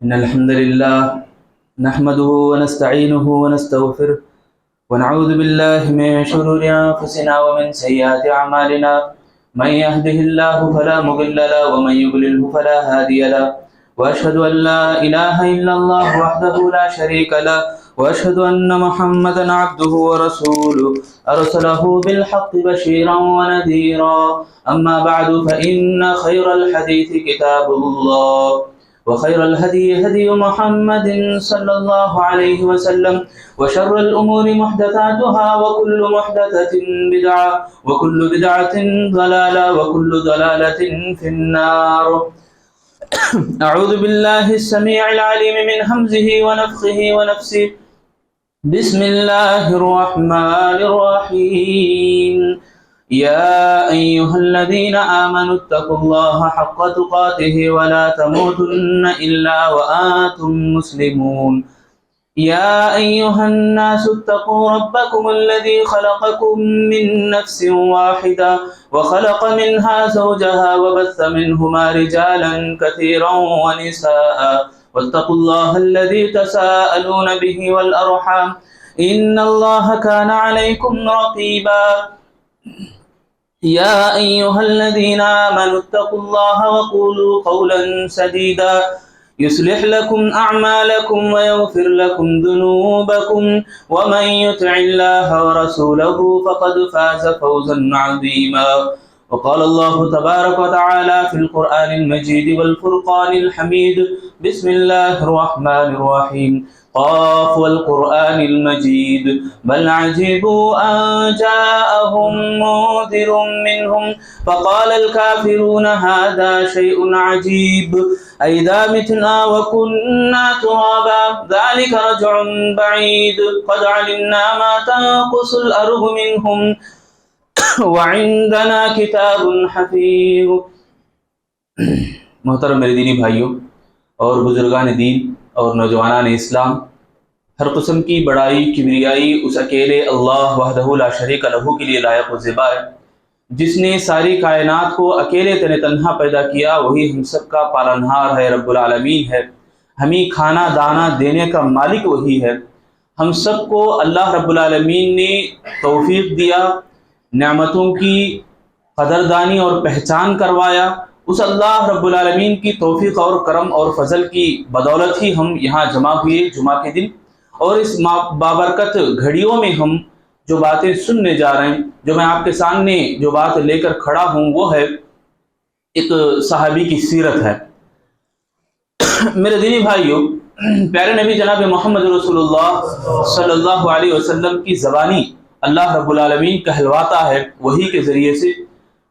إن الحمد لله نحمده ونستعينه ونستغفره ونعوذ بالله من شرور أنفسنا ومن سيئات أعمالنا من يهده الله فلا مضل له ومن يضلل فلا هادي له وأشهد أن لا إله إلا الله وحده لا شريك له وأشهد أن محمدا عبده ورسوله أرسله بالحق بشيرا ونذيرا أما بعد فإن خير الحديث كتاب الله وخير الهدي هدي محمد صلى الله عليه وسلم وشر الأمور محدثاتها وكل محدثة بدعة وكل بدعة ضلالة وكل ضلالة في النار. أعوذ بالله السميع العليم من همزه ونفخه ونفسه. بسم الله الرحمن الرحيم. يا أيها الذين آمنوا اتقوا الله حق تقاته ولا تموتن إلا وأنتم مسلمون. يا أيها الناس اتقوا ربكم الذي خلقكم من نفس واحدة وخلق منها زوجها وبث منهما رجالا كثيرا ونساء واتقوا الله الذي تساءلون به والأرحام إن الله كان عليكم رقيبا. يا أيها الذين آمنوا اتقوا الله وقولوا قولا سديدا يصلح لكم أعمالكم ويغفر لكم ذنوبكم ومن يطع الله ورسوله فقد فاز فوزا عظيما. وقال الله تبارك وتعالى في القرآن المجيد والفرقان الحميد. بسم الله الرحمن الرحيم. قاف والقرآن المجيد بل عجبوا أن جاءهم منذر منهم فقال الكافرون هذا شيء عجيب أئذا متنا وكنا ترابا ذلك رجع بعيد قد علمنا ما تنقص الأرض منهم وعندنا کتاب حفیظ. محترم میرے دینی بھائیوں اور بزرگان دین اور نوجوانان اسلام، ہر قسم کی بڑائی کبریائی اس اکیلے اللہ وحدہ لا شریک لہ کے لیے لائق و زیبا ہے، جس نے ساری کائنات کو اکیلے تنہا پیدا کیا. وہی ہم سب کا پالنہار ہے، رب العالمین ہے. ہمیں کھانا دانا دینے کا مالک وہی ہے. ہم سب کو اللہ رب العالمین نے توفیق دیا، نعمتوں کی قدردانی اور پہچان کروایا. اس اللہ رب العالمین کی توفیق اور کرم اور فضل کی بدولت ہی ہم یہاں جمع ہوئے جمعہ کے دن، اور اس بابرکت گھڑیوں میں ہم جو باتیں سننے جا رہے ہیں، جو میں آپ کے سامنے جو بات لے کر کھڑا ہوں، وہ ہے ایک صحابی کی سیرت ہے. میرے دینی بھائیوں، پیارے نبی جناب محمد رسول اللہ صلی اللہ علیہ وسلم کی زبانی اللہ رب العالمین کہلواتا ہے وحی کے ذریعے سے.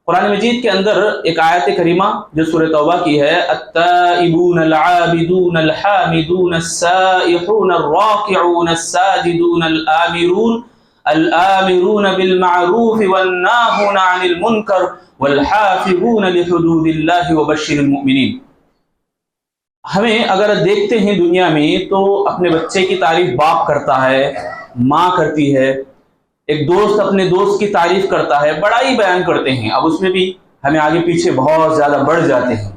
قرآن مجید کے اندر ایک آیت کریمہ جو سورہ توبہ کی ہے، التائبون العابدون الحامدون السائحون الراکعون الساجدون الآمرون بالمعروف والناہون عن المنکر والحافظون لحدود اللہ وبشر المؤمنین. ہمیں اگر دیکھتے ہیں دنیا میں تو اپنے بچے کی تعریف باپ کرتا ہے، ماں کرتی ہے، ایک دوست اپنے دوست کی تعریف کرتا ہے، بڑائی بیان کرتے ہیں. اب اس میں بھی ہمیں آگے پیچھے بہت زیادہ بڑھ جاتے ہیں،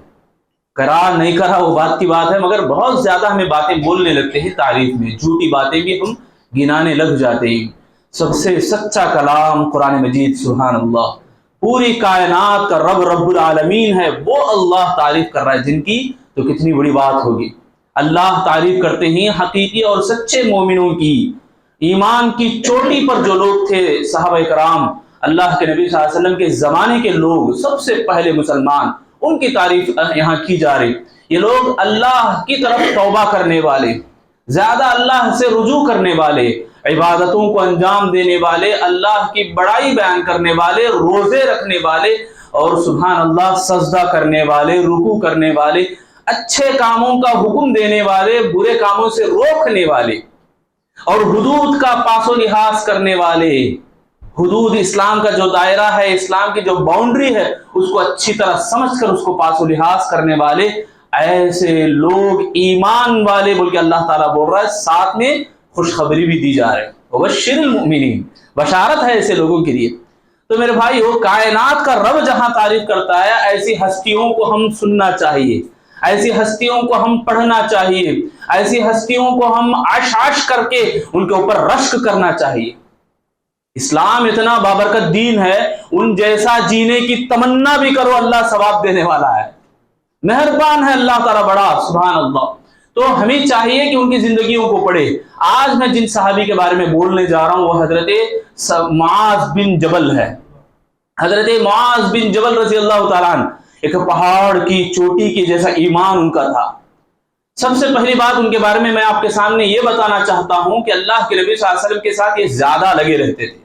کرا نہیں کرا وہ بات کی بات ہے، مگر بہت زیادہ ہمیں باتیں بولنے لگتے ہیں تعریف میں، جھوٹی باتیں بھی ہم گنانے لگ جاتے ہیں. سب سے سچا کلام قرآن مجید، سبحان اللہ. پوری کائنات کا رب رب العالمین ہے، وہ اللہ تعریف کر رہا ہے جن کی، تو کتنی بڑی بات ہوگی. اللہ تعریف کرتے ہیں حقیقی اور سچے مومنوں کی. ایمان کی چوٹی پر جو لوگ تھے صحابہ کرام، اللہ کے نبی صلی اللہ علیہ وسلم کے زمانے کے لوگ، سب سے پہلے مسلمان، ان کی تعریف یہاں کی جا رہی. یہ لوگ اللہ کی طرف توبہ کرنے والے، زیادہ اللہ سے رجوع کرنے والے، عبادتوں کو انجام دینے والے، اللہ کی بڑائی بیان کرنے والے، روزے رکھنے والے، اور سبحان اللہ سجدہ کرنے والے، رکوع کرنے والے، اچھے کاموں کا حکم دینے والے، برے کاموں سے روکنے والے، اور حدود کا پاس و لحاظ کرنے والے. حدود اسلام کا جو دائرہ ہے، اسلام کی جو باؤنڈری ہے، اس کو اچھی طرح سمجھ کر اس کو پاس و لحاظ کرنے والے، ایسے لوگ ایمان والے بول کے اللہ تعالیٰ بول رہا ہے، ساتھ میں خوشخبری بھی دی جا رہی ہے، وبشر المؤمنین، بشارت ہے ایسے لوگوں کے لیے. تو میرے بھائیو، کائنات کا رب جہاں تعریف کرتا ہے، ایسی ہستیوں کو ہم سننا چاہیے. ایسی ہستیوں کو ہم پڑھنا چاہیے، ایسی ہستیوں کو ہم عش کر کے ان کے اوپر رشک کرنا چاہیے۔ اسلام اتنا بابرکت دین ہے، ان جیسا جینے کی تمنا بھی کرو اللہ ثواب دینے والا ہے، مہربان ہے اللہ تعالیٰ بڑا، سبحان اللہ۔ تو ہمیں چاہیے کہ ان کی زندگیوں کو پڑھے۔ آج میں جن صحابی کے بارے میں بولنے جا رہا ہوں وہ حضرت معاذ بن جبل ہے۔ حضرت معاذ بن جبل رضی اللہ تعالیٰ عنہ، ایک پہاڑ کی چوٹی کی جیسا ایمان ان کا تھا۔ سب سے پہلی بات ان کے بارے میں آپ کے سامنے یہ بتانا چاہتا ہوں کہ اللہ کے نبی صلی اللہ علیہ وسلم کے ساتھ یہ زیادہ لگے رہتے تھے،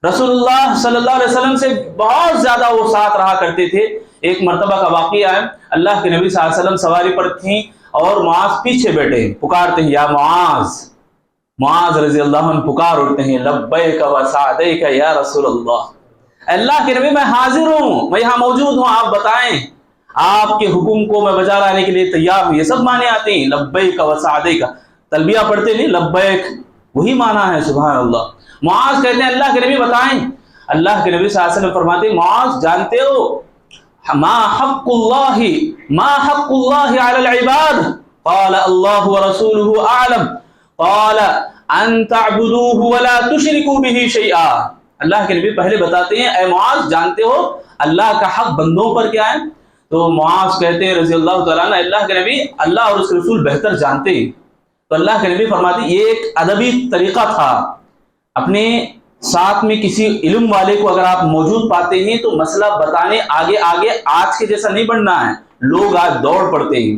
رسول اللہ صلی اللہ علیہ وسلم سے بہت زیادہ وہ ساتھ رہا کرتے تھے۔ ایک مرتبہ کا واقعہ ہے، اللہ کے نبی صلی اللہ علیہ وسلم سواری پر تھیں اور معاذ پیچھے بیٹھے پکارتے ہیں، یا معاذ، معاذ رضی اللہ عنہ پکار اٹھتے ہیں، لبیک و سعدیک یا رسول اللہ، اللہ کے نبی میں حاضر ہوں، میں یہاں موجود ہوں، آپ بتائیں، آپ کے حکم کو میں بجا لانے کے لیے تیار ہوں۔ یہ سب معنی آتے ہیں، لبیک و سعدیک، تلبیہ پڑھتے نہیں، لبیک وہی معنی ہے، سبحان اللہ۔ معاذ کہتے ہیں اللہ کے نبی بتائیں، اللہ کے نبی صلی اللہ علیہ وسلم فرماتے ہیں، معاذ جانتے ہو ما حق اللہ علی العباد؟ قال اللہ ورسولہ اعلم، قال ان تعبدوہ ولا تشرکوا بہ شیئا۔ اللہ کے نبی پہلے بتاتے ہیں، اے معاذ جانتے ہو اللہ کا حق بندوں پر کیا ہے؟ تو معاذ کہتے ہیں رضی اللہ تعالیٰ عنہ، اللہ کے نبی اللہ اور اس کے رسول بہتر جانتے ہیں۔ تو اللہ کے نبی فرماتے ہیں، یہ ایک ادبی طریقہ تھا، اپنے ساتھ میں کسی علم والے کو اگر آپ موجود پاتے ہیں تو مسئلہ بتانے آگے آج کے جیسا نہیں بننا ہے۔ لوگ آج دوڑ پڑتے ہیں،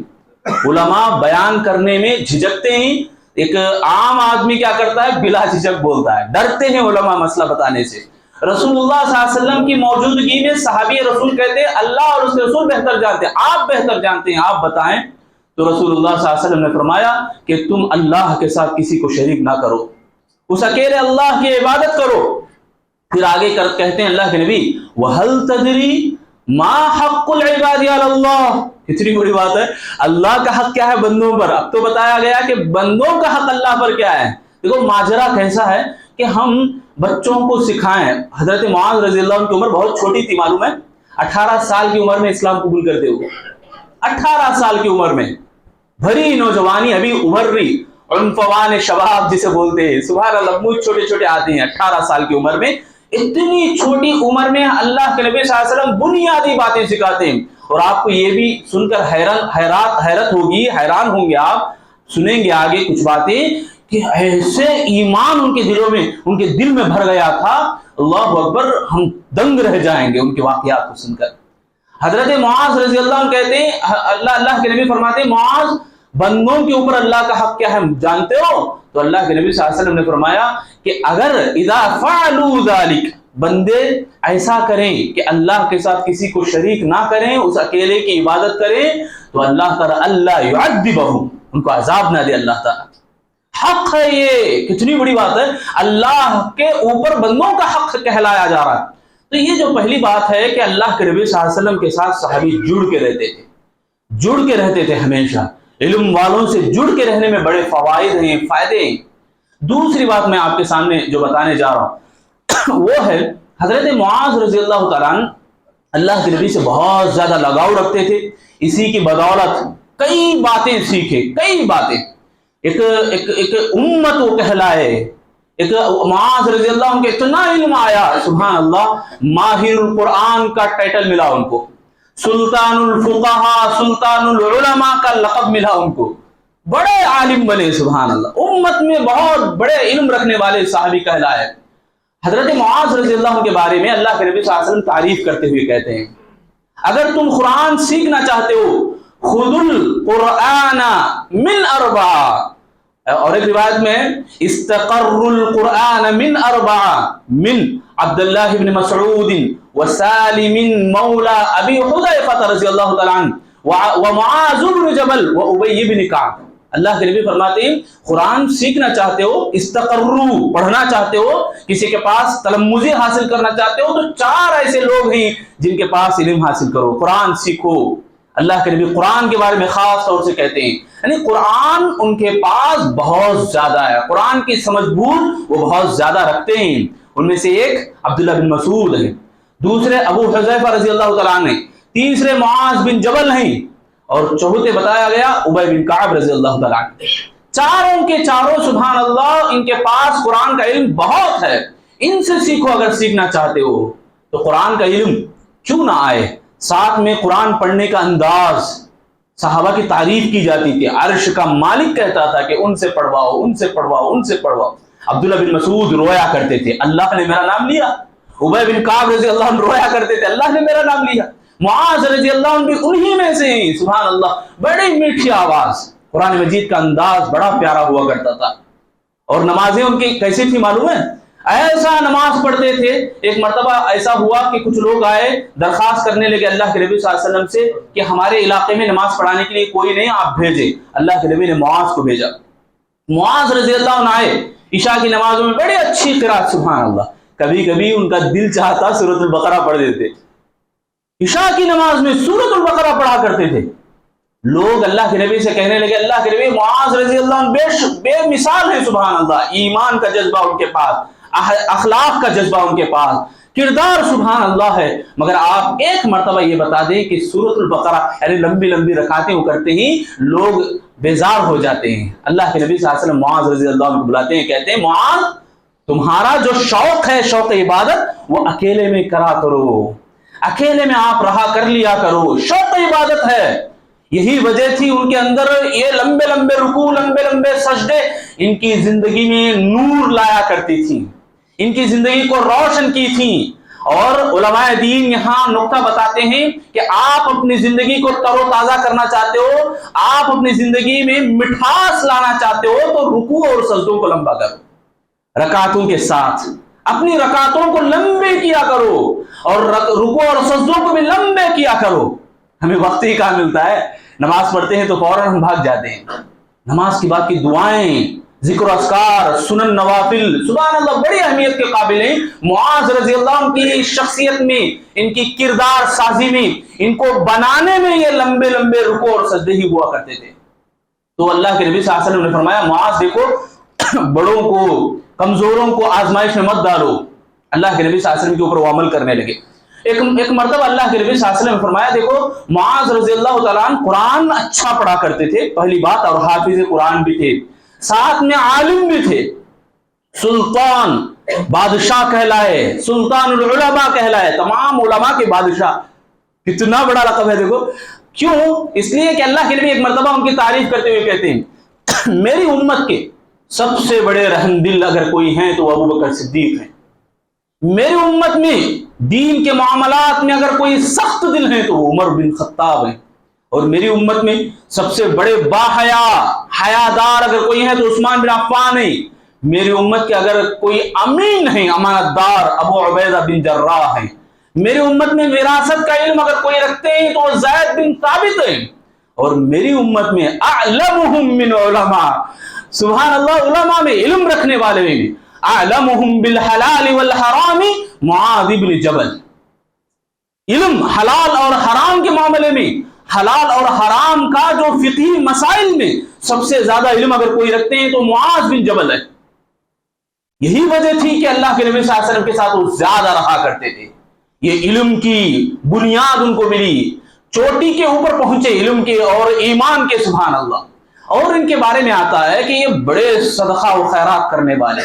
علماء بیان کرنے میں جھجکتے ہیں، ایک عام آدمی کیا کرتا ہے؟ بلا جھجک بولتا ہے، ڈرتے ہیں علماء مسئلہ بتانے سے۔ رسول اللہ صلی اللہ علیہ وسلم کی موجودگی میں صحابی رسول کہتے ہیں اللہ اور اس کے رسول بہتر جانتے ہیں، آپ بہتر جانتے ہیں، آپ بتائیں۔ تو رسول اللہ صلی اللہ علیہ وسلم نے فرمایا کہ تم اللہ کے ساتھ کسی کو شریک نہ کرو، اس اکیلے اللہ کی عبادت کرو۔ پھر آگے کہتے ہیں اللہ کے نبی، وَهَلْ تَدْرِي مَا حَقُّ الْعِبَادِ عَلَى اللَّهِ، کتنی بڑی بات ہے، اللہ کا حق کیا ہے بندوں پر۔ اب تو بتایا گیا کہ بندوں کا حق اللہ پر کیا ہے۔ دیکھو ماجرا کیسا ہے کہ ہم بچوں کو سکھائیں۔ حضرت معاذ رضی اللہ عنہ کی عمر بہت چھوٹی تھی، معلوم ہے، 18 سال کی عمر میں اسلام قبول کرتے ہوئے، 18 سال کی عمر میں، بھری نوجوانی ابھی ابھر رہی، عنفوان شباب جسے بولتے ہیں، سبحان اللہ، منہ چھوٹے چھوٹے آتے ہیں 18 سال کی عمر میں۔ اتنی چھوٹی عمر میں اللہ کے نبی صلی اللہ علیہ وسلم بنیادی باتیں سکھاتے ہیں۔ اور آپ کو یہ بھی سن کر حیرت ہوگی، حیران ہوں گے آپ، سنیں گے آگے کچھ باتیں کہ ایسے ایمان ان کے دلوں میں، ان کے دل میں بھر گیا تھا، اللہ اکبر، ہم دنگ رہ جائیں گے ان کے واقعات کو سن کر۔ حضرت معاذ رضی اللہ عنہ کہتے ہیں، اللہ کے نبی فرماتے ہیں، معاذ بندوں کے اوپر اللہ کا حق کیا ہے جانتے ہو؟ تو اللہ کے نبی صلی اللہ علیہ وسلم نے فرمایا کہ اگر اذا فعلوا ذلك، بندے ایسا کریں کہ اللہ کے ساتھ کسی کو شریک نہ کریں، اس اکیلے کی عبادت کریں، تو اللہ تعالیٰ اللہ يعذبهم، ان کو عذاب نہ دے اللہ تعالیٰ۔ حق ہے یہ، کتنی بڑی بات ہے، اللہ کے اوپر بندوں کا حق کہلایا جا رہا ہے۔ تو یہ جو پہلی بات ہے کہ اللہ کے نبی صلی اللہ علیہ وسلم کے ساتھ صحابی جڑ کے رہتے تھے، جڑ کے رہتے تھے ہمیشہ، علم والوں سے جڑ کے رہنے میں بڑے فوائد ہیں، فائدے ہیں۔ دوسری بات میں آپ کے سامنے جو بتانے جا رہا ہوں وہ ہے حضرت معاذ رضی اللہ تعالیٰ عنہ اللہ کے نبی سے بہت زیادہ لگاؤ رکھتے تھے، اسی کی بدولت کئی باتیں سیکھے، کئی باتیں، ایک امت وہ کہلائے۔ ایک معاذ رضی اللہ عنہ کے اتنا علم آیا، سبحان اللہ، ماہر القرآن کا ٹائٹل ملا ان کو، سلطان الفقہاء، سلطان العلماء کا لقب ملا ان کو، بڑے عالم بنے، سبحان اللہ، امت میں بہت بڑے علم رکھنے والے صحابی کہلائے۔ حضرت معاذ رضی اللہ عنہ کے بارے میں اللہ کے نبی صلی اللہ علیہ وسلم تعریف کرتے ہوئے کہتے ہیں، اگر تم قرآن سیکھنا چاہتے ہو، خذ القرآن من اربع، اور ایک روایت میں استقر القرآن من اربع، من عبداللہ بن مسعود وسالم مولا ابی حذیفہ رضی اللہ تعالیٰ عنہ ومعاذ بن جبل وابی بن کعب۔ اللہ کے نبی فرماتے ہیں قرآن سیکھنا چاہتے ہو، استقرو پڑھنا چاہتے ہو، کسی کے پاس تلمذی حاصل کرنا چاہتے ہو، تو 4 ایسے لوگ ہیں جن کے پاس علم حاصل کرو، قرآن سیکھو۔ اللہ کے نبی قرآن کے بارے میں خاص طور سے کہتے ہیں، یعنی قرآن ان کے پاس بہت زیادہ ہے، قرآن کی سمجھ بوجھ وہ بہت زیادہ رکھتے ہیں۔ ان میں سے ایک عبداللہ بن مسعود ہے، دوسرے ابو حذیفہ رضی اللہ تعالیٰ عنہ، تیسرے معاذ بن جبل ہیں، اور چوتھے بتایا گیا ابی بن کعب رضی اللہ تعالیٰ عنہ. چاروں کے چاروں سبحان اللہ ان کے پاس قرآن کا علم بہت ہے. ان سے سیکھو اگر سیکھنا چاہتے ہو تو. قرآن کا علم کیوں نہ آئے؟ ساتھ میں قرآن پڑھنے کا انداز، صحابہ کی تعریف کی جاتی تھی. عرش کا مالک کہتا تھا کہ ان سے پڑھواؤ، ان سے پڑھواؤ، ان سے پڑھواؤ. عبداللہ بن مسعود رویا کرتے تھے اللہ نے میرا نام لیا. ابی بن کعب رضی اللہ عنہ رویا کرتے تھے اللہ نے میرا نام لیا. معاذ رضی اللہ عنہ بھی انہی میں سے ہیں. سبحان اللہ، بڑی میٹھی آواز، قرآن مجید کا انداز بڑا پیارا ہوا کرتا تھا. اور نمازیں ان کی کیسی تھی معلوم ہے؟ ایسا نماز پڑھتے تھے. ایک مرتبہ ایسا ہوا کہ کچھ لوگ آئے درخواست کرنے لگے اللہ کے نبی صلی اللہ علیہ وسلم سے کہ ہمارے علاقے میں نماز پڑھانے کے لیے کوئی نہیں، آپ بھیجیں. اللہ کے نبی نے معاذ کو بھیجا. معاذ رضی اللہ عنہ آئے عشاء کی نمازوں میں بڑی اچھی قرات، سبحان اللہ. کبھی کبھی ان کا دل چاہتا سورۃ البقرہ پڑھ دیتے. عشاء کی نماز میں سورۃ البقرہ پڑھا کرتے تھے. لوگ اللہ کے نبی سے کہنے لگے اللہ کے نبی معاذ رضی اللہ عنہ بے مثال ہے، سبحان اللہ. ایمان کا جذبہ ان کے پاس، اخلاق کا جذبہ ان کے پاس، کردار سبحان اللہ ہے. مگر آپ ایک مرتبہ یہ بتا دیں کہ سورۃ البقرہ یعنی لمبی لمبی رکعتیں وہ کرتے ہی لوگ بیزار ہو جاتے ہیں. اللہ کے نبی صلی اللہ علیہ وسلم معاذ رضی اللہ عنہ کو بلاتے ہیں، کہتے ہیں معاذ تمہارا جو شوق ہے، شوق عبادت، وہ اکیلے میں کرا کرو، اکیلے میں آپ رہا کر لیا کرو. شوق عبادت ہے. یہی وجہ تھی ان کے اندر یہ لمبے لمبے رکوع، لمبے لمبے سجدے ان کی زندگی میں نور لایا کرتی تھی، ان کی زندگی کو روشن کی تھی. اور علماء دین یہاں نقطہ بتاتے ہیں کہ آپ اپنی زندگی کو تر و تازہ کرنا چاہتے ہو، آپ اپنی زندگی میں مٹھاس لانا چاہتے ہو تو رکوع اور سجدوں کو لمبا کرو. رکعتوں کے ساتھ اپنی رکعتوں کو لمبے کیا کرو اور رکوع اور سجدوں کو بھی لمبے کیا کرو. ہمیں وقت ہی کہاں ملتا ہے، نماز پڑھتے ہیں تو فوراً ہم بھاگ جاتے ہیں. نماز کے بعد کی دعائیں، ذکر و اذکار، سنن نوافل سبحان اللہ بڑی اہمیت کے قابل ہیں. معاذ رضی اللہ عنہ کی شخصیت میں، ان کی کردار سازی میں، ان کو بنانے میں یہ لمبے لمبے رکوع اور سجدے ہی ہوا کرتے تھے. تو اللہ کے نبی صلی اللہ علیہ وسلم نے فرمایا معاذ دیکھو بڑوں کو، کمزوروں کو آزمائش میں مت ڈالو. اللہ کے نبی صلی اللہ علیہ وسلم کے اوپر وہ عمل کرنے لگے. ایک مرتبہ اللہ کے نبی صلی اللہ علیہ وسلم نے فرمایا دیکھو معاذ رضی اللہ تعالیٰ عنہ قرآن اچھا پڑھا کرتے تھے پہلی بات، اور حافظ قرآن بھی تھے، ساتھ میں عالم بھی تھے. سلطان، بادشاہ کہلائے، سلطان العلماء کہلائے، تمام علماء کے بادشاہ. کتنا بڑا لقب ہے دیکھو. کیوں؟ اس لیے کہ اللہ کے نبی ایک مرتبہ ان کی تعریف کرتے ہوئے کہتے ہیں میری امت کے سب سے بڑے رحم دل اگر کوئی ہیں تو ابو بکر صدیق ہیں. میری امت میں دین کے معاملات میں اگر کوئی سخت دل ہیں تو وہ عمر بن خطاب ہیں. اور میری امت میں سب سے بڑے باحیا حیادار اگر کوئی ہے تو عثمان بن عفان ہیں. میری امت کے اگر کوئی امین ہیں، امانت دار، ابو عبیدہ بن جراح ہیں. میری امت میں وراثت کا علم اگر کوئی رکھتے ہیں تو زید بن ثابت ہیں. اور میری امت میں اعلمہم من علماء، سبحان اللہ، علماء میں علم رکھنے والے میں اعلمہم بالحلال والحرام معاذ بن جبل. علم حلال اور حرام کے معاملے میں، حلال اور حرام کا جو فقہی مسائل میں سب سے زیادہ علم اگر کوئی رکھتے ہیں تو معاذ بن جبل ہے. یہی وجہ تھی کہ اللہ کے نبی صلی اللہ علیہ وسلم کے ساتھ وہ زیادہ رہا کرتے تھے. یہ علم کی بنیاد ان کو ملی، چوٹی کے اوپر پہنچے علم کے اور ایمان کے، سبحان اللہ. اور ان کے بارے میں آتا ہے کہ یہ بڑے صدقہ و خیرات کرنے والے.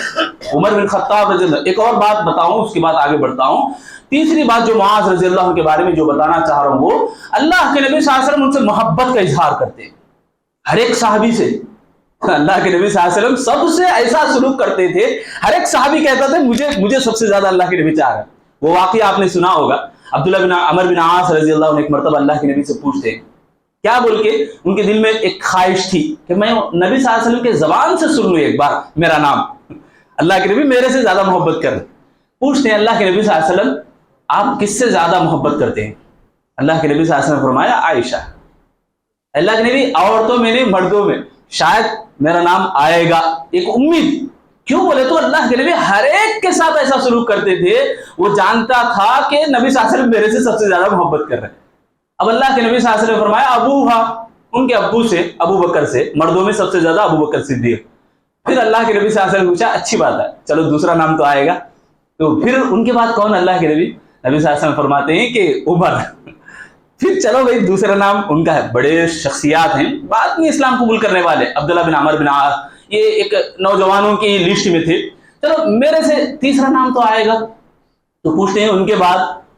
عمر بن خطاب رضی اللہ. ایک اور بات بتاؤں اس کے بعد آگے بڑھتا ہوں. تیسری بات جو معاذ رضی اللہ عنہ کے بارے میں جو بتانا چاہ رہا ہوں وہ اللہ کے نبی صلی اللہ علیہ وسلم ان سے محبت کا اظہار کرتے. ہر ایک صحابی سے اللہ کے نبی صلی اللہ علیہ وسلم سب سے ایسا سلوک کرتے تھے. ہر ایک صحابی کہتا تھا مجھے سب سے زیادہ اللہ کے نبی چاہ رہا ہے. وہ واقعہ آپ نے سنا ہوگا. عبداللہ بن عمر بن عاص رضی اللہ عنہ ایک مرتبہ اللہ کے نبی سے پوچھتے ہیں کیا بول کے ان کے دل میں ایک خواہش تھی کہ میں نبی صلی اللہ علیہ وسلم کے زبان سے سن لوں ایک بار میرا نام. اللہ کے نبی میرے سے زیادہ محبت کر رہے. پوچھتے ہیں اللہ کے نبی صلی اللہ علیہ وسلم آپ کس سے زیادہ محبت کرتے ہیں؟ اللہ کے نبی صلی اللہ علیہ وسلم نے فرمایا عائشہ. اللہ کے نبی عورتوں میں نہیں مردوں میں شاید میرا نام آئے گا، ایک امید. کیوں بولے تو اللہ کے نبی ہر ایک کے ساتھ ایسا سلوک کرتے تھے. وہ جانتا تھا کہ نبی صلی اللہ علیہ وسلم میرے سے سب سے زیادہ محبت کر رہے ہیں. اب اللہ کے نبی صلی اللہ علیہ وسلم نے فرمایا ابوہا، ان کے ابو سے، ابو بکر سے، مردوں میں سب سے زیادہ ابو بکر صدیق. پھر اللہ کے نبی صلی اللہ علیہ وسلم نے پوچھا اچھی بات ہے چلو دوسرا نام تو آئے گا. تو پھر ان کے بعد کون؟ اللہ کے نبی صلی اللہ علیہ وسلم فرماتے ہیں کہ عمر. پھر چلو بھائی دوسرا نام ان کا ہے، بڑے شخصیات ہیں بعد میں اسلام قبول کرنے والے، عبداللہ بن عمر بن عاص، یہ ایک نوجوانوں کی لسٹ میں تھے، چلو میرے سے تیسرا نام تو آئے گا، تو پوچھتے ہیں ان کے بعد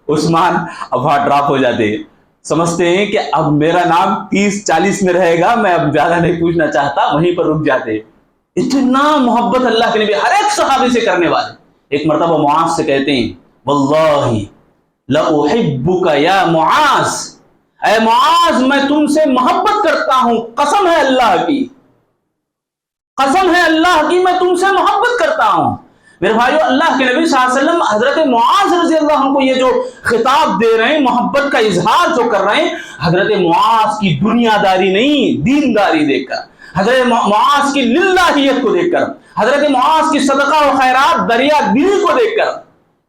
عثمان، اب وہاں ڈراپ ہو جاتے ہیں، سمجھتے ہیں کہ اب میرا نام 30-40 میں رہے گا، میں اب زیادہ نہیں پوچھنا چاہتا، وہیں پر رک جاتے ہیں۔ اتنا محبت اللہ کے نبی ہر ایک صحابی سے کرنے والے، ایک مرتبہ معاذ سے کہتے ہیں واللہ لأحبک یا معاذ، اے معاذ میں تم سے محبت کرتا ہوں، قسم ہے اللہ کی، قسم ہے اللہ کی میں تم سے محبت کرتا ہوں۔ میرے بھائیو، اللہ کے نبی صلی اللہ علیہ وسلم حضرت معاذ رضی اللہ عنہ کو یہ جو خطاب دے رہے ہیں، محبت کا اظہار جو کر رہے ہیں، حضرت معاذ کی دنیا داری نہیں، دینداری دیکھ کر، حضرت معاذ کی للہیت کو دیکھ کر، حضرت معاذ کی صدقہ و خیرات دریا دلی کو دیکھ کر،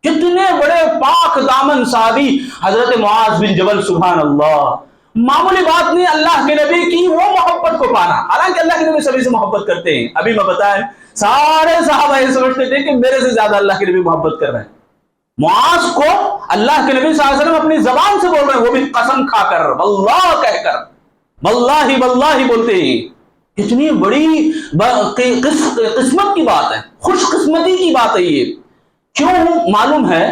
کتنے بڑے پاک دامن صحابی حضرت معاذ بن جبل، سبحان اللہ، معمولی بات نہیں اللہ کے نبی کی وہ محبت کو پانا، حالانکہ اللہ کے نبی سبھی سے محبت کرتے ہیں۔ ابھی میں بتائیں سارے صحابہ یہ سمجھتے تھے کہ میرے سے زیادہ اللہ کے نبی محبت کر رہے ہیں، معاذ کو اللہ کے نبی صلی اللہ علیہ وسلم اپنی زبان سے بول رہے ہیں، وہ بھی قسم کھا کر، واللہ کہہ کر، واللہ واللہ بولتے ہیں۔ کتنی بڑی قسمت کی بات ہے، خوش قسمتی کی بات ہے یہ۔ کیوں معلوم ہے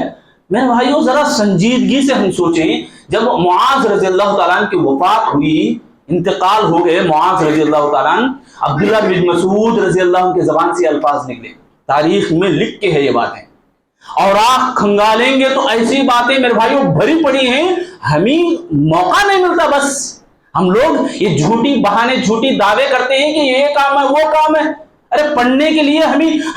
میرے بھائیوں، ذرا سنجیدگی سے ہم سوچیں، جب معاذ رضی اللہ تعالیٰ عنہ کی وفات ہوئی، انتقال ہو گئے معاذ رضی اللہ تعالیٰ عنہ، عبداللہ بن مسعود رضی اللہ عنہ کے زبان سے الفاظ نکلے، تاریخ میں لکھ کے ہے یہ باتیں، اور آپ کھنگالیں گے تو ایسی باتیں میرے بھائیوں بھری پڑی ہیں، ہمیں موقع نہیں ملتا، بس ہم لوگ یہ جھوٹی بہانے، جھوٹی دعوے کرتے ہیں کہ یہ کام ہے وہ کام ہے۔ ارے پڑھنے کے لیے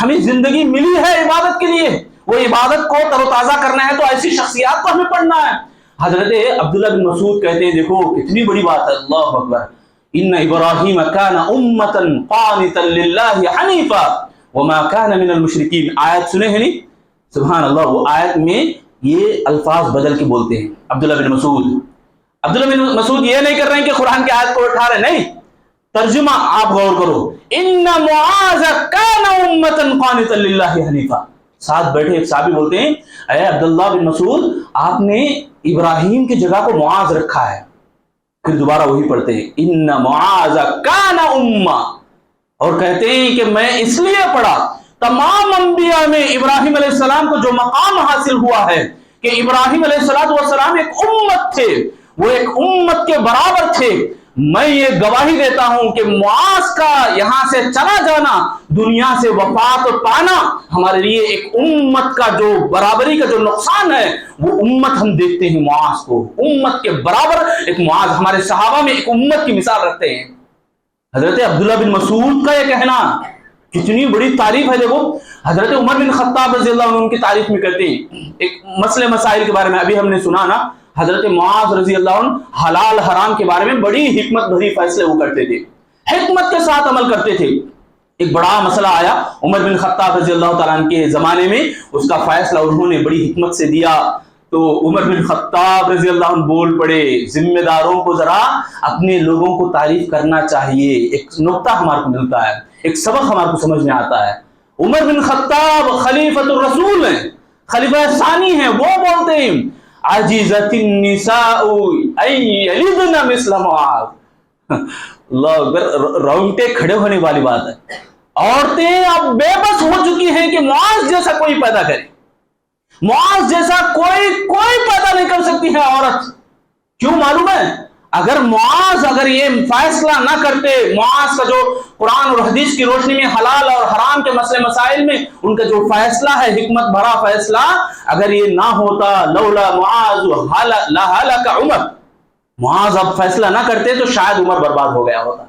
ہمیں زندگی ملی ہے عبادت کے لیے، وہ عبادت کو تر و تازہ کرنا ہے تو ایسی شخصیات کو ہمیں پڑھنا ہے۔ حضرت عبداللہ بن مسعود کہتے ہیں، دیکھو کتنی بڑی بات ہے، اللہ اکبر، ان ابراہیم کان امتا قانتا للہ حنیفا وما کان من المشرکین، آیت سنے ہیں نہیں؟ سبحان اللہ، وہ آیت میں یہ الفاظ بدل کے بولتے ہیں عبداللہ بن مسعود۔ عبداللہ بن مسعود یہ نہیں کر رہے ہیں کہ قرآن کی آیت کو اٹھا رہے، نہیں، ترجمہ آپ غور کرو، ان معاذ کان امتا قانتا للہ حنیفا، ساتھ بیٹھے ایک صحابی بولتے ہیں، اے عبداللہ بن مسعود، آپ نے ابراہیم کی جگہ کو معاذ رکھا ہے، پھر دوبارہ وہی پڑھتے ہیں، ان معاذ کان امہ، اور کہتے ہیں کہ میں اس لیے پڑھا، تمام انبیاء میں ابراہیم علیہ السلام کو جو مقام حاصل ہوا ہے کہ ابراہیم علیہ السلام ایک امت تھے، وہ ایک امت کے برابر تھے، میں یہ گواہی دیتا ہوں کہ معاذ کا یہاں سے چلا جانا، دنیا سے وفات پانا، ہمارے لیے ایک امت کا جو برابری کا جو نقصان ہے، وہ امت ہم دیکھتے ہیں معاذ کو، امت کے برابر ایک معاذ، ہمارے صحابہ میں ایک امت کی مثال رکھتے ہیں۔ حضرت عبداللہ بن مسعود کا یہ کہنا کتنی بڑی تعریف ہے۔ دیکھو حضرت عمر بن خطاب رضی اللہ عنہ ان کی تعریف میں کہتے ہیں، ایک مسئلے مسائل کے بارے میں ابھی ہم نے سنا نا، حضرت معاذ رضی اللہ عنہ حلال حرام کے بارے میں بڑی حکمت بھری فیصلے وہ کرتے تھے، حکمت کے ساتھ عمل کرتے تھے۔ ایک بڑا مسئلہ آیا عمر بن خطاب رضی اللہ تعالیٰ عنہ کے زمانے میں، اس کا فیصلہ انہوں نے بڑی حکمت سے دیا، تو عمر بن خطاب رضی اللہ عنہ بول پڑے، ذمہ داروں کو ذرا اپنے لوگوں کو تعریف کرنا چاہیے۔ ایک نقطہ ہمارے کو ملتا ہے، ایک سبق ہمارے کو سمجھ میں آتا ہے۔ عمر بن خطاب خلیفۃ الرسول ہیں، خلیفہ ثانی ہیں، وہ بولتے ہیں عجزت النساء ان یلدن مثل معاذ، اللہ اکبر، رونگٹے کھڑے ہونے والی بات ہے، عورتیں اب بے بس ہو چکی ہیں کہ معاذ جیسا کوئی پیدا کرے، معاذ جیسا کوئی پیدا نہیں کر سکتی ہے عورت۔ کیوں معلوم ہے؟ اگر معاذ یہ فیصلہ نہ کرتے، معاذ کا جو قرآن اور حدیث کی روشنی میں حلال اور حرام کے مسئلے مسائل میں ان کا جو فیصلہ ہے، حکمت بھرا فیصلہ، اگر یہ نہ ہوتا، لولا معاذ لہلک عمر، معاذ اب فیصلہ نہ کرتے تو شاید عمر برباد ہو گیا ہوتا۔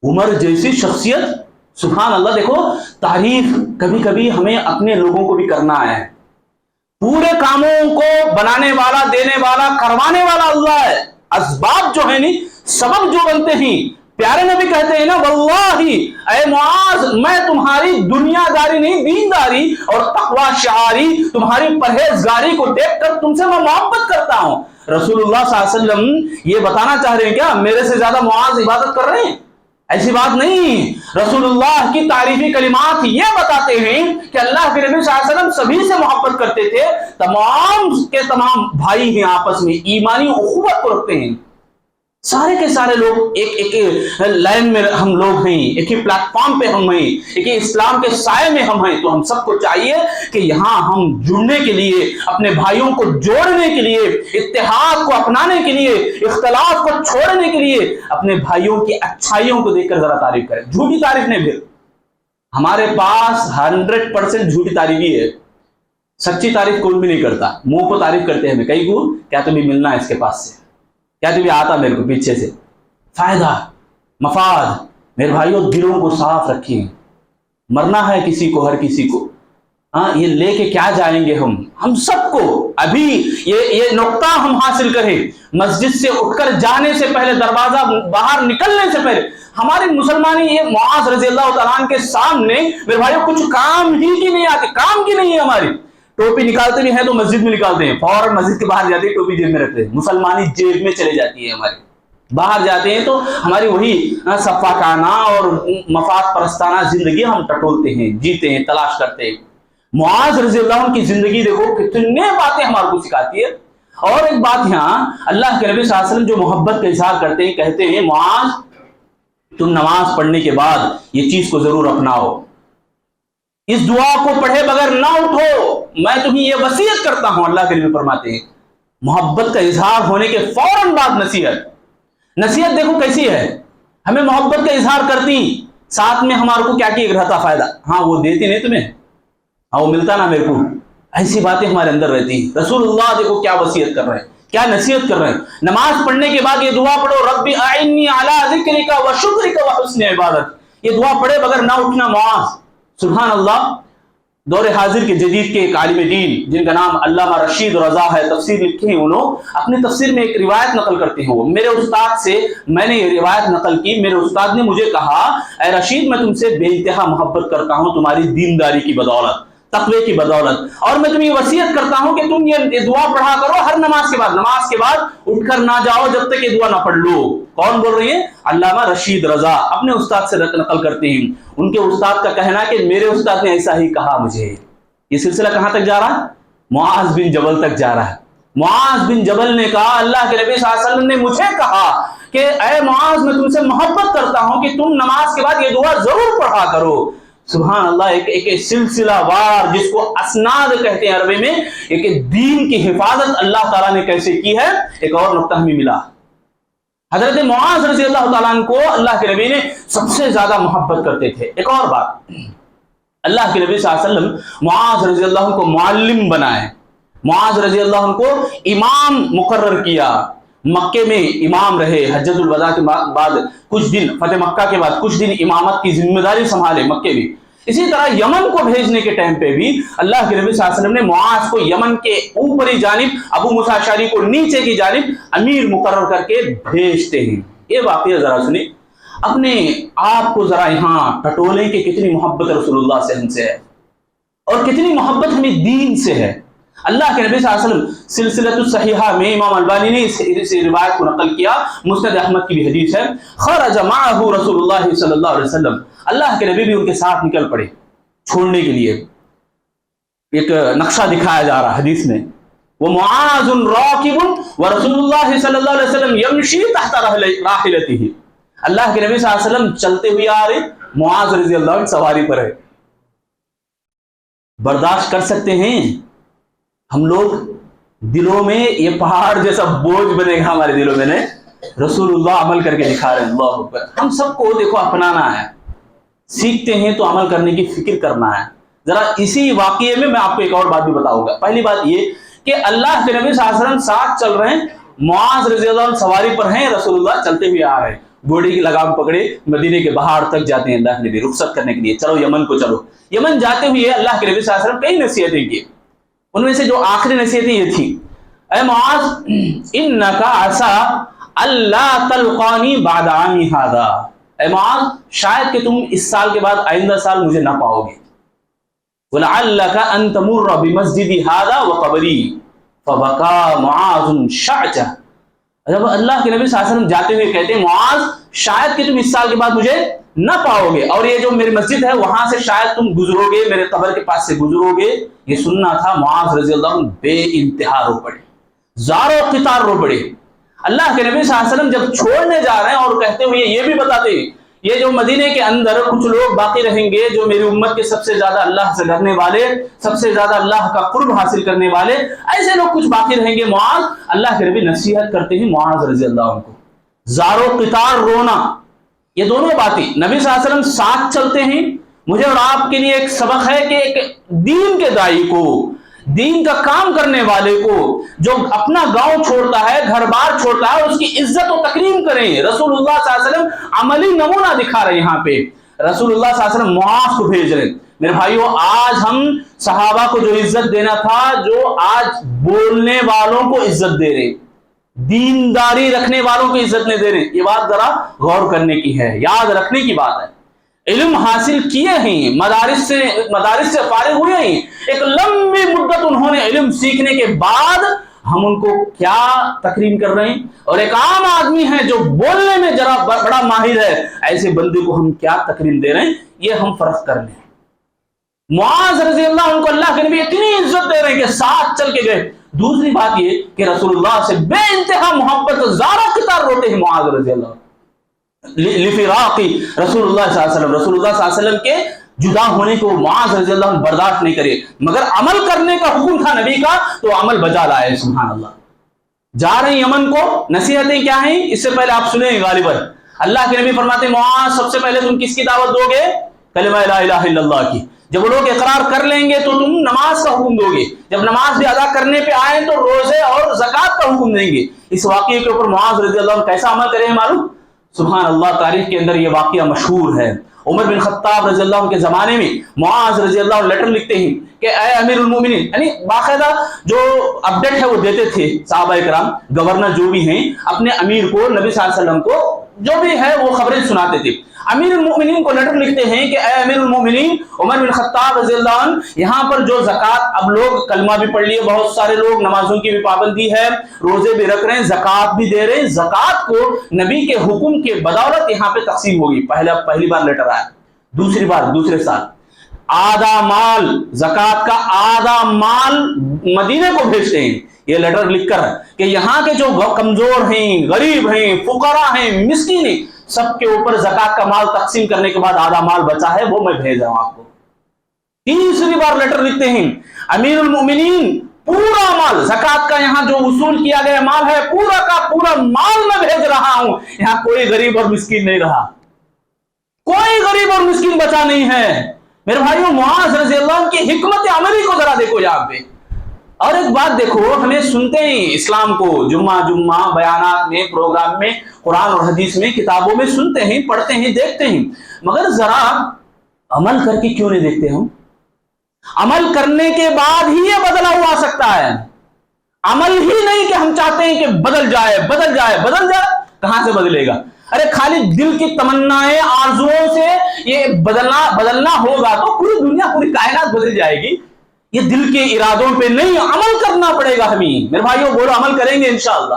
عمر جیسی شخصیت، سبحان اللہ، دیکھو تعریف کبھی کبھی ہمیں اپنے لوگوں کو بھی کرنا ہے، پورے کاموں کو بنانے والا، دینے والا، کروانے والا اللہ ہے، اسباب جو ہیں نہیں، سبب جو بنتے ہیں، پیارے نبی کہتے ہیں نا، واللہ اے معاذ میں تمہاری دنیا داری نہیں، دینداری اور تقوی شعاری، تمہاری پرہیزگاری کو دیکھ کر تم سے میں محبت کرتا ہوں۔ رسول اللہ صلی اللہ علیہ وسلم یہ بتانا چاہ رہے ہیں کیا میرے سے زیادہ معاذ عبادت کر رہے ہیں؟ ایسی بات نہیں. رسول اللہ کی تعریفی کلمات یہ بتاتے ہیں کہ اللہ کے نبی صلی اللہ علیہ وسلم سبھی سے محبت کرتے تھے, تمام کے تمام بھائی ہیں, آپس میں ایمانی اخوت کو رکھتے ہیں. سارے کے سارے لوگ ایک لائن میں ہم لوگ ہیں, ایک ہی پلیٹ فارم پہ ہم ہیں, ایک ہی اسلام کے سائے میں ہم ہیں. تو ہم سب کو چاہیے کہ یہاں ہم جڑنے کے لیے, اپنے بھائیوں کو جوڑنے کے لیے, اتحاد کو اپنانے کے لیے, اختلاف کو چھوڑنے کے لیے اپنے بھائیوں کی اچھائیوں کو دیکھ کر ذرا تعریف کریں. جھوٹی تعریف نہیں. پھر ہمارے پاس 100% جھوٹی تعریف ہی ہے, سچی تعریف کوئی بھی نہیں کرتا. منہ کو تعریف کرتے ہیں ہمیں کئی کو, کیا تمہیں ملنا ہے اس کے پاس سے, کیا تمہیں آتا میرے کو پیچھے سے, فائدہ مفاد. میرے بھائیوں دلوں کو صاف رکھیں, مرنا ہے کسی کو, ہر کسی کو. ہاں, یہ لے کے کیا جائیں گے ہم سب کو. ابھی یہ نقطہ ہم حاصل کریں, مسجد سے اٹھ کر جانے سے پہلے, دروازہ باہر نکلنے سے پہلے, ہماری مسلمانی یہ معاذ رضی اللہ تعالیٰ عنہ کے سامنے میرے بھائیوں کچھ کام ہی کی نہیں آتی, کام کی نہیں ہے. ہماری ٹوپی نکالتے بھی ہیں تو مسجد میں نکالتے ہیں, فوراً مسجد کے باہر جاتے ہیں ٹوپی جیب میں رکھتے ہیں, مسلمانی جیب میں چلے جاتی ہے ہماری. باہر جاتے ہیں تو ہماری وہی صفاکانہ اور مفاد پرستانہ زندگی ہم ٹٹولتے ہیں, جیتے ہیں, تلاش کرتے ہیں. معاذ رضی اللہ عنہ کی زندگی دیکھو کتنے باتیں ہمارے کو سکھاتی ہے. اور ایک بات یہاں اللہ کے نبی صلی اللہ علیہ وسلم جو محبت کا اظہار کرتے ہیں, کہتے ہیں معاذ تم نماز پڑھنے کے بعد یہ چیز کو ضرور اپناؤ, اس دعا کو پڑھے بغیر نہ اٹھو, میں تمہیں یہ وصیت کرتا ہوں. اللہ کے نبی فرماتے ہیں محبت کا اظہار ہونے کے فوراً بعد نصیحت. نصیحت دیکھو کیسی ہے, ہمیں محبت کا اظہار کرتی, ساتھ میں ہمارے کو کیا رہتا فائدہ, ہاں وہ دیتی نہیں تمہیں, ہاں وہ ملتا نا میرے کو, ایسی باتیں ہمارے اندر رہتی ہیں. رسول اللہ دیکھو کیا وصیت کر رہے ہیں, کیا نصیحت کر رہے ہیں. نماز پڑھنے کے بعد یہ دعا پڑھو, ربی اعنی علی ذکرک و شکرک و حسن عبادت. یہ دعا پڑھے بغیر نہ اٹھنا معاذ. سبحان اللہ. دور حاضر کے جدید کے ایک عالم دین جن کا نام علامہ رشید رضا ہے, تفسیر لکھی ہے انہوں, اپنی تفسیر میں ایک روایت نقل کرتے ہیں. وہ میرے استاد سے میں نے یہ روایت نقل کی. میرے استاد نے مجھے کہا, اے رشید میں تم سے بے انتہا محبت کرتا ہوں تمہاری دینداری کی بدولت, تقوی کی بدولت, اور میں تمہیں وصیت کرتا ہوں کہ تم یہ دعا پڑھا کرو ہر نماز کے بعد. نماز کے بعد اٹھ کر نہ جاؤ جب تک یہ دعا نہ پڑھ لو. کون بول رہی ہیں؟ علامہ رشید رضا اپنے استاد سے نقل کرتے ہیں. ان کے استاد کا کہنا کہ میرے استاد نے ایسا ہی کہا مجھے. یہ سلسلہ کہاں تک جا رہا ہے؟ معاذ بن جبل تک جا رہا ہے. معاذ بن جبل نے کہا اللہ کے نبی صلی اللہ علیہ وسلم نے مجھے کہا کہ اے معاذ میں تم سے محبت کرتا ہوں کہ تم نماز کے بعد یہ دعا ضرور پڑھا کرو. سبحان اللہ. ایک سلسلہ وار جس کو اسناد کہتے ہیں عربی میں, ایک دین کی حفاظت اللہ تعالیٰ نے کیسے کی ہے. ایک اور نقطہ ہمیں ملا, حضرت معاذ رضی اللہ تعالیٰ عنہ کو اللہ کے نبی نے سب سے زیادہ محبت کرتے تھے. ایک اور بات, اللہ کے نبی صلی اللہ علیہ وسلم معاذ رضی اللہ عنہ کو معلم بنائے, معاذ رضی اللہ عنہ کو امام مقرر کیا, مکے میں امام رہے. حجۃ الوداع کے بعد کچھ دن, فتح مکہ کے بعد کچھ دن امامت کی ذمہ داری سنبھالے مکے میں. اسی طرح یمن کو بھیجنے کے ٹائم پہ بھی اللہ کے نبی صلی اللہ علیہ وسلم نے معاذ کو یمن کے اوپری جانب, ابو موسیٰ اشعری کو نیچے کی جانب امیر مقرر کر کے بھیجتے ہیں. یہ واقعہ ذرا سنیں, اپنے آپ کو ذرا یہاں ٹٹولیں کہ کتنی محبت رسول اللہ سے ہم سے ہے اور کتنی محبت ہمیں دین سے ہے. اللہ کے نبی صلی اللہ علیہ وسلم سلسلۃ الصحیحہ میں امام البانی نے اس روایت کو نقل کیا, مسند احمد کی بھی حدیث ہے. خرج معه رسول اللہ صلی اللہ علیہ وسلم, اللہ کے نبی بھی ان کے ساتھ نکل پڑے چھوڑنے کے لیے. ایک نقشہ دکھایا جا رہا حدیث میں, ومعاذ راکب ورسول اللہ صلی اللہ علیہ وسلم یمشی تحت راحلته. اللہ کے نبی صلی اللہ علیہ وسلم چلتے ہوئے آ رہے, معاذ رضی اللہ عنہ سواری پر ہے. برداشت کر سکتے ہیں ہم لوگ؟ دلوں میں یہ پہاڑ جیسا بوجھ بنے گا ہمارے دلوں میں. نے رسول اللہ عمل کر کے دکھا رہے ہیں. اللہ اکبر. ہم سب کو دیکھو اپنانا ہے, سیکھتے ہیں تو عمل کرنے کی فکر کرنا ہے. ذرا اسی واقعے میں آپ کو ایک اور بات بھی بتاؤں گا. پہلی بات یہ کہ اللہ کے نبی صلی اللہ علیہ وسلم ساتھ چل رہے ہیں, معاذ رضی اللہ عنہ سواری پر ہیں, رسول اللہ چلتے ہوئے آ رہے ہیں, گھوڑے کی لگام پکڑے مدینے کے باہر تک جاتے ہیں. اللہ کے نبی رخصت کرنے کے لیے, چلو یمن کو چلو. یمن جاتے ہوئے اللہ کے نبی صلی اللہ علیہ وسلم کئی نصیحتیں کی. ان میں سے جو آخری نصیحتیں یہ تھی, اے معاذ انک عسى الا تلقانی بعد عامی ھذا. اے معاذ شاید کہ تم اس سال کے بعد آئندہ سال مجھے نہ پاؤ گے. ولعلک ان تمر بمسجدی ھذا وقبری. فبكى معاذ شعجہ. جب اللہ کے نبی صلی اللہ علیہ وسلم جاتے ہوئے کہتے ہیں معاذ شاید کہ تم اس سال کے بعد مجھے نہ پاؤ گے، اور یہ جو میری مسجد ہے وہاں سے شاید تم گزرو گے، میرے قبر کے پاس سے گزرو گے. یہ سننا تھا. معاذ رضی اللہ عنہ بے انتہا رو پڑے، زار و قطار رو پڑے. اللہ کے نبی صلی اللہ علیہ وسلم جب چھوڑنے جا رہے ہیں اور کہتے ہوئے یہ بھی بتاتے ہیں یہ جو مدینے کے اندر کچھ لوگ باقی رہیں گے جو میری امت کے سب سے زیادہ اللہ سے ڈرنے والے، سب سے زیادہ اللہ کا قرب حاصل کرنے والے، ایسے لوگ کچھ باقی رہیں گے. معاذ، اللہ کے نبی نصیحت کرتے ہیں معاذ رضی اللہ عنہ کو. زار و قطار رونا، یہ دونوں باتیں نبی صلی اللہ علیہ وسلم ساتھ چلتے ہیں. مجھے اور آپ کے لیے ایک سبق ہے کہ ایک دین کے داعی کو، دین کا کام کرنے والے کو، جو اپنا گاؤں چھوڑتا ہے، گھر بار چھوڑتا ہے، اس کی عزت و تکریم کریں. رسول اللہ صلی اللہ علیہ وسلم عملی نمونہ دکھا رہے ہیں. یہاں پہ رسول اللہ صلی اللہ علیہ وسلم معاذ کو بھیج رہے ہیں. میرے بھائیوں، آج ہم صحابہ کو جو عزت دینا تھا، جو آج بولنے والوں کو عزت دے رہے، دینداری رکھنے والوں کو عزت نہیں دے رہے. یہ بات ذرا غور کرنے کی ہے، یاد رکھنے کی بات ہے. علم حاصل کیے ہیں، مدارس سے فارغ ہوئے ہیں، ایک لمبی مدت انہوں نے علم سیکھنے کے بعد ہم ان کو کیا تکریم کر رہے ہیں. اور ایک عام آدمی ہے جو بولنے میں ذرا بڑا ماہر ہے، ایسے بندے کو ہم کیا تکریم دے رہے ہیں. یہ ہم فرق کر لیں. معاذ رضی اللہ عنہ کو اللہ کے نبی اتنی عزت دے رہے ہیں کہ ساتھ چل کے گئے. دوسری بات یہ کہ رسول اللہ سے بے انتہا محبت، زارہ قطار روتے ہیں معاذ رضی اللہ عنہ لفراقی رسول اللہ صلی اللہ علیہ وسلم. رسول اللہ صلی اللہ علیہ وسلم کے جدا ہونے کو معاذ رضی اللہ عنہ برداشت نہیں کرے، مگر عمل کرنے کا حکم تھا نبی کا تو عمل بجا لائے. سبحان اللہ. جا رہے ہیں یمن کو. نصیحتیں کیا ہیں اس سے پہلے آپ سنیں غالباً. اللہ کے نبی فرماتے ہیں معاذ سب سے پہلے تم کس کی دعوت دو گے؟ کلمہ لا الہ الا اللہ کی. جب وہ لوگ اقرار کر لیں گے تو تم نماز کا حکم دو گے. جب نماز بھی ادا کرنے پہ آئے تو روزے اور زکوٰۃ کا حکم دیں گے. اس واقعے کے اوپر معاذ رضی اللہ عنہ کیسا عمل کرے ہیں معلوم؟ سبحان اللہ. تاریخ کے اندر یہ واقعہ مشہور ہے. عمر بن خطاب رضی اللہ عنہ کے زمانے میں معاذ رضی اللہ عنہ لیٹر لکھتے ہیں کہ اے امیر المومنین، یعنی باقاعدہ جو اپڈیٹ ہے وہ دیتے تھے صحابہ کرام، گورنر جو بھی ہیں اپنے امیر کو، نبی صلی اللہ علیہ وسلم کو جو بھی ہے وہ خبریں سناتے تھے. امیر المومنین کو لیٹر لکھتے ہیں کہ اے امیر المومنین عمر بن خطاب رضی اللہ عنہ، یہاں پر جو زکوٰۃ، اب لوگ کلمہ بھی پڑھ لیے، بہت سارے لوگ نمازوں کی بھی پابندی ہے، روزے بھی رکھ رہے ہیں، زکوٰۃ بھی دے رہے ہیں. زکوٰۃ کو نبی کے حکم کے بدولت یہاں پہ تقسیم ہوگی. پہلی بار لیٹر آیا. دوسری بار دوسرے سال آدھا مال، زکوٰۃ کا آدھا مال مدینے کو بھیجتے ہیں. یہ لیٹر لکھ کر کہ یہاں کے جو کمزور ہیں، غریب ہیں، فقراء ہیں، مسکین ہیں، سب کے اوپر زکوٰۃ کا مال تقسیم کرنے کے بعد آدھا مال بچا ہے وہ میں بھیج رہا ہوں آپ کو. تیسری بار لیٹر لکھتے ہیں امیر المومنین پورا مال، زکوٰۃ کا یہاں جو وصول کیا گیا مال ہے پورا کا پورا مال میں بھیج رہا ہوں. یہاں کوئی غریب اور مسکین نہیں رہا، کوئی غریب اور مسکین بچا نہیں ہے. میرے بھائیوں، معاذ رضی اللہ عنہ کی حکمت عملی کو ذرا دیکھو یہاں پہ. اور ایک بات دیکھو، ہمیں سنتے ہیں اسلام کو جمعہ بیانات میں، پروگرام میں، قرآن اور حدیث میں، کتابوں میں سنتے ہیں، پڑھتے ہیں، دیکھتے ہیں، مگر ذرا عمل کر کے کیوں نہیں دیکھتے ہم؟ عمل کرنے کے بعد ہی یہ بدلا ہوا سکتا ہے. عمل ہی نہیں کہ ہم چاہتے ہیں کہ بدل جائے. کہاں سے بدلے گا؟ ارے خالی دل کی تمنائیں، آرزوؤں سے یہ بدلنا ہوگا تو پوری دنیا، پوری کائنات بدل جائے گی. یہ دل کے ارادوں پہ نہیں، عمل کرنا پڑے گا ہمیں. میرے بھائیوں بولو عمل کریں گے انشاءاللہ.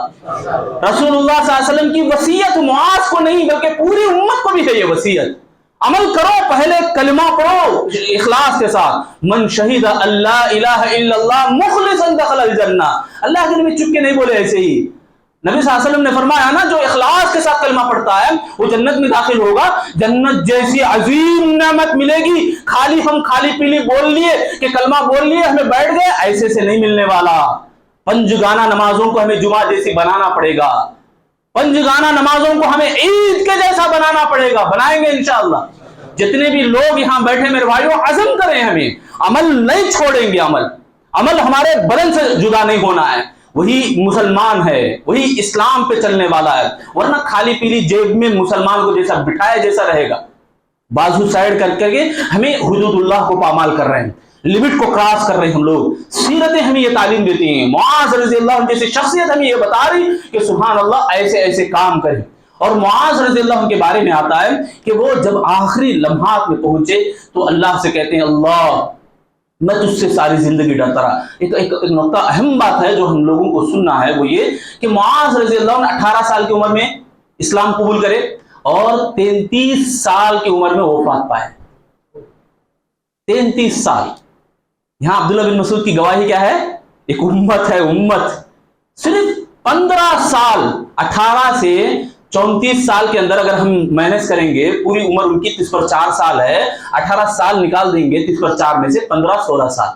رسول اللہ صلی اللہ علیہ وسلم کی وصیت معاذ کو نہیں بلکہ پوری امت کو بھی ہے یہ وصیت. عمل کرو، پہلے کلمہ پڑھو اخلاص کے ساتھ. من شہید اللہ الہ الا اللہ مخلصا دخل الجنہ. اللہ کے نبی چپ کے نہیں بولے ایسے ہی. نبی صلی اللہ علیہ وسلم نے فرمایا نا، جو اخلاص کے ساتھ کلمہ پڑھتا ہے وہ جنت میں داخل ہوگا. جنت جیسی عظیم نعمت ملے گی. ہم خالی پیلی بول لیے کہ کلمہ بول لیے ہمیں بیٹھ گئے، ایسے سے نہیں ملنے والا. پنجگانہ نمازوں کو ہمیں جمعہ جیسی بنانا پڑے گا. پنجگانہ نمازوں کو ہمیں عید کے جیسا بنانا پڑے گا. بنائیں گے انشاءاللہ. جتنے بھی لوگ یہاں بیٹھے میرے بھائیوں، عزم کریں، ہمیں عمل نہیں چھوڑیں گے. عمل ہمارے بدن سے جدا نہیں ہونا ہے. وہی مسلمان ہے، وہی اسلام پہ چلنے والا ہے. ورنہ خالی پیلی جیب میں مسلمان کو جیسا بٹھایا جیسا رہے گا. بازو سائڈ کر کے ہمیں حدود اللہ کو پامال کر رہے ہیں، لمٹ کو کراس کر رہے ہیں ہم لوگ. سیرتیں ہمیں یہ تعلیم دیتی ہیں. معاذ رضی اللہ عنہ جیسی شخصیت ہمیں یہ بتا رہی کہ سبحان اللہ ایسے ایسے کام کریں. اور معاذ رضی اللہ عنہ کے بارے میں آتا ہے کہ وہ جب آخری لمحات میں پہنچے تو اللہ سے کہتے ہیں اللہ میں تجھ سے ساری زندگی ڈرتا رہا. ایک نقطہ اہم بات ہے جو ہم لوگوں کو سننا ہے، وہ یہ کہ معاذ رضی اللہ عنہ 18 سال کی عمر میں اسلام قبول کرے اور 33 سال کی عمر میں وفات پائے. 33 سال. یہاں عبداللہ بن مسعود کی گواہی کیا ہے؟ ایک امت ہے، امت. صرف 15 سال، 18 سے 34 سال کے اندر اگر ہم مینج کریں گے، پوری عمر ان کی 30 پر 4 سال ہے، 18 سال نکال دیں گے 30 پر 4 میں سے 15-16 سال.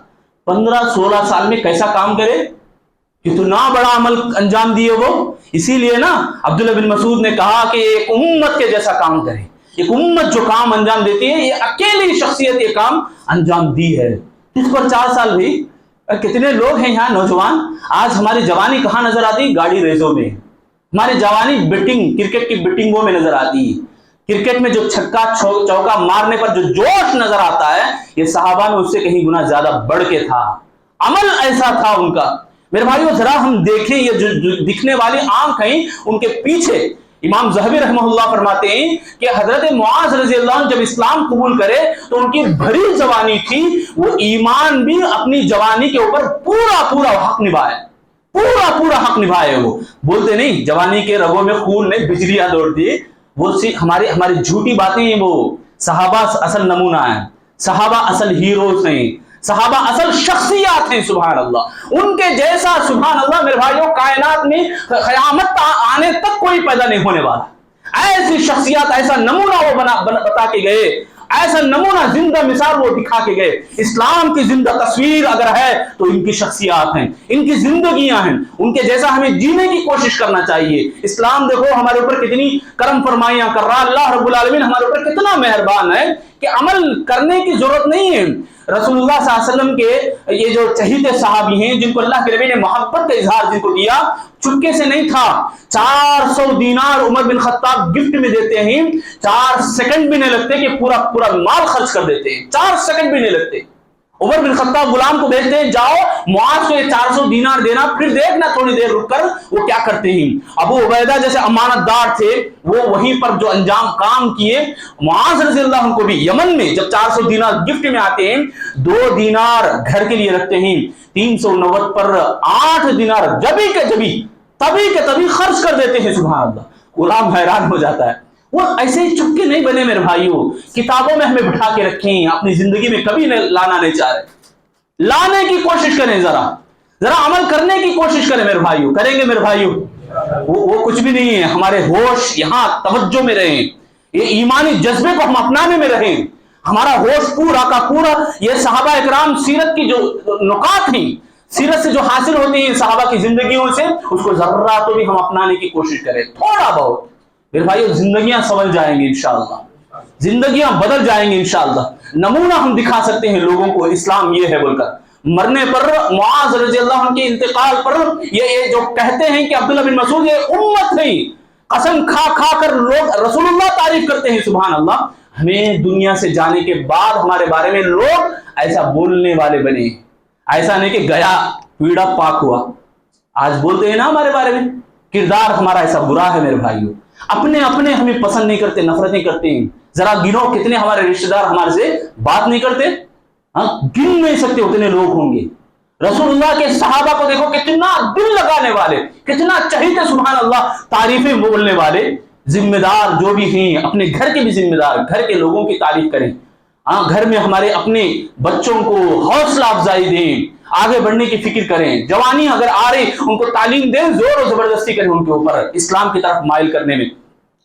15-16 سال میں کیسا کام کرے، کتنا بڑا عمل انجام دیے وہ. اسی لیے نا عبداللہ بن مسعود نے کہا کہ ایک امت کے جیسا کام کرے. ایک امت جو کام انجام دیتی ہے، یہ اکیلی شخصیت یہ کام انجام دی ہے. 30 پر 4 سال بھی. کتنے لوگ ہیں یہاں نوجوان، آج ہماری جوانی کہاں نظر آتی؟ گاڑی ریسوں میں. ہماری جوانی بیٹنگ، کرکٹ کی بیٹنگوں میں نظر آتی. کرکٹ میں جو چھکا چوکا مارنے پر جو جوش نظر آتا ہے، یہ صحابہ میں اس سے کہیں گنا زیادہ بڑھ کے تھا. عمل ایسا تھا ان کا. میرے بھائیو ذرا ہم دیکھیں، یہ جو دکھنے والی آنکھ ہیں، ان کے پیچھے امام ذہبی رحمہ اللہ فرماتے ہیں کہ حضرت معاذ رضی اللہ عنہ جب اسلام قبول کرے تو ان کی بھری جوانی تھی، وہ ایمان بھی اپنی جوانی کے اوپر پورا حق نبھائے. پورا حق نبھائے. وہ بولتے نہیں جوانی کے رگوں میں خون میں بجلیاں دوڑتی. وہ ہماری جھوٹی باتیں ہیں. وہ صحابہ اصل نمونہ ہیں، صحابہ اصل ہیروز ہیں، صحابہ اصل شخصیات ہیں. سبحان اللہ. ان کے جیسا سبحان اللہ میرے بھائیوں کائنات میں قیامت آنے تک کوئی پیدا نہیں ہونے والا. ایسی شخصیات، ایسا نمونہ وہ بتا کے گئے، ایسا نمونہ زندہ مثال وہ دکھا کے گئے. اسلام کی زندہ تصویر اگر ہے تو ان کی شخصیات ہیں، ان کی زندگیاں ہیں. ان کے جیسا ہمیں جینے کی کوشش کرنا چاہیے. اسلام دیکھو ہمارے اوپر کتنی کرم فرمائیاں کر رہا. اللہ رب العالمین ہمارے اوپر کتنا مہربان ہے کہ عمل کرنے کی ضرورت نہیں ہے. رسول اللہ صلی اللہ علیہ وسلم کے یہ جو چہیتے صحابی ہیں، جن کو اللہ کے نبی نے محبت کا اظہار جن کو دیا، چپکے سے نہیں تھا. 400 دینار عمر بن خطاب گفٹ میں دیتے ہیں. 4 سیکنڈ بھی نہیں لگتے کہ پورا مال خرچ کر دیتے ہیں. 4 سیکنڈ بھی نہیں لگتے. عمر بن خطاب غلام کو بھیجتے ہیں، جاؤ معاذ کو یہ 400 دینار دینا، پھر دیکھنا تھوڑی دیر رک کر وہ کیا کرتے ہیں. ابو عبیدہ جیسے امانت دار تھے، وہ وہیں پر جو انجام کام کیے. معاذ رضی اللہ عنہ کو بھی یمن میں جب 400 دینار گفٹ میں آتے ہیں، 2 دینار گھر کے لیے رکھتے ہیں، 390 پر 8 دینار جبھی کے تبھی خرچ کر دیتے ہیں. سبحان اللہ. غلام حیران ہو جاتا ہے. وہ ایسے ہی چپکے نہیں بنے میرے بھائیوں. کتابوں میں ہمیں بٹھا کے رکھیں، اپنی زندگی میں کبھی لانا نہیں چاہ رہے. لانے کی کوشش کریں، ذرا عمل کرنے کی کوشش کریں میرے بھائیوں. کریں گے میرے بھائیوں؟ وہ کچھ بھی نہیں ہے. ہمارے ہوش یہاں توجہ میں رہیں، یہ ایمانی جذبے کو ہم اپنانے میں رہیں. ہمارا ہوش پورا کا پورا یہ صحابہ اکرام سیرت کی جو نکات ہیں، سیرت سے جو حاصل ہوتی ہیں صحابہ کی زندگیوں سے، اس کو ذرہ تو بھی ہم اپنانے کی کوشش کریں، تھوڑا بہت. میرے بھائیو زندگیاں سنور جائیں گی انشاءاللہ، زندگیاں بدل جائیں گی انشاءاللہ. نمونہ ہم دکھا سکتے ہیں لوگوں کو اسلام یہ ہے بول کر. مرنے پر معاذ رضی اللہ عنہ کے انتقال پر یہ جو کہتے ہیں کہ عبداللہ بن مسعود یہ امت ہے، قسم کھا کر لوگ رسول اللہ تعریف کرتے ہیں. سبحان اللہ. ہمیں دنیا سے جانے کے بعد ہمارے بارے میں لوگ ایسا بولنے والے بنے. ایسا نہیں کہ گیا پیڑا پاک ہوا. آج بولتے ہیں نا ہمارے بارے میں، کردار ہمارا ایسا برا ہے میرے بھائیوں. اپنے ہمیں پسند نہیں کرتے، نفرتیں کرتے ہیں. ذرا گنو کتنے ہمارے رشتہ دار ہمارے سے بات نہیں کرتے. گن نہیں سکتے اتنے لوگ ہوں گے. رسول اللہ کے صحابہ کو دیکھو، کتنا دل لگانے والے، کتنا چہیتے سبحان اللہ، تعریفیں بولنے والے. ذمہ دار جو بھی ہیں، اپنے گھر کے بھی ذمہ دار، گھر کے لوگوں کی تعریف کریں. گھر میں ہمارے اپنے بچوں کو حوصلہ افزائی دیں، آگے بڑھنے کی فکر کریں. جوانی اگر آ رہی ان کو تعلیم دیں، زور و زبردستی کریں ان کے اوپر اسلام کی طرف مائل کرنے میں.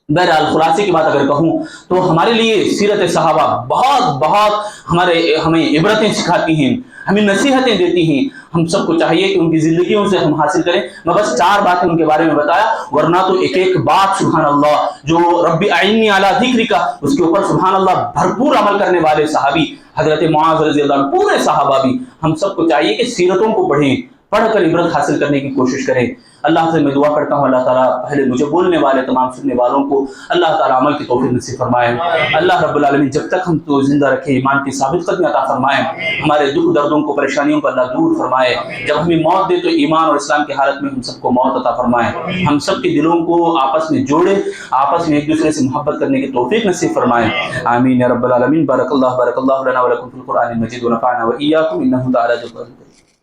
بہرحال خلاصے کی بات اگر کہوں تو ہمارے لیے سیرت صحابہ بہت ہمیں عبرتیں سکھاتی ہیں، ہمیں نصیحتیں دیتی ہیں. ہم سب کو چاہیے کہ ان کی زندگیوں سے ہم حاصل کریں. میں بس 4 باتیں ان کے بارے میں بتایا، ورنہ تو ایک بات سبحان اللہ جو رب اعنی علی ذکر کا، اس کے اوپر سبحان اللہ بھرپور عمل کرنے والے صحابی حضرت معاذ رضی اللہ عنہ، پورے صحابہ بھی. ہم سب کو چاہیے کہ سیرتوں کو پڑھیں، پڑھ کر عبرت حاصل کرنے کی کوشش کریں۔ اللہ سے میں دعا کرتا ہوں اللہ تعالیٰ پہلے مجھے بولنے والے تمام سننے والوں کو اللہ تعالیٰ عمل کی توفیق نصیب فرمائے۔ اللہ رب العالمین جب تک ہم تو زندہ رکھے ایمان کی ثابت قدمی عطا فرمائے، ہمارے دکھ دردوں کو پریشانیوں کو اللہ دور فرمائے، جب ہمیں موت دے تو ایمان اور اسلام کی حالت میں ہم سب کو موت عطا فرمائے، ہم سب کے دلوں کو آپس میں جوڑے، آپس میں ایک دوسرے سے محبت کرنے کی توفیق نصیب فرمائے، آمین یا رب العالمین۔ بارک اللہ لنا ولکم فی القرآن المجید ونفعنا وإیاکم انہ تعالی جل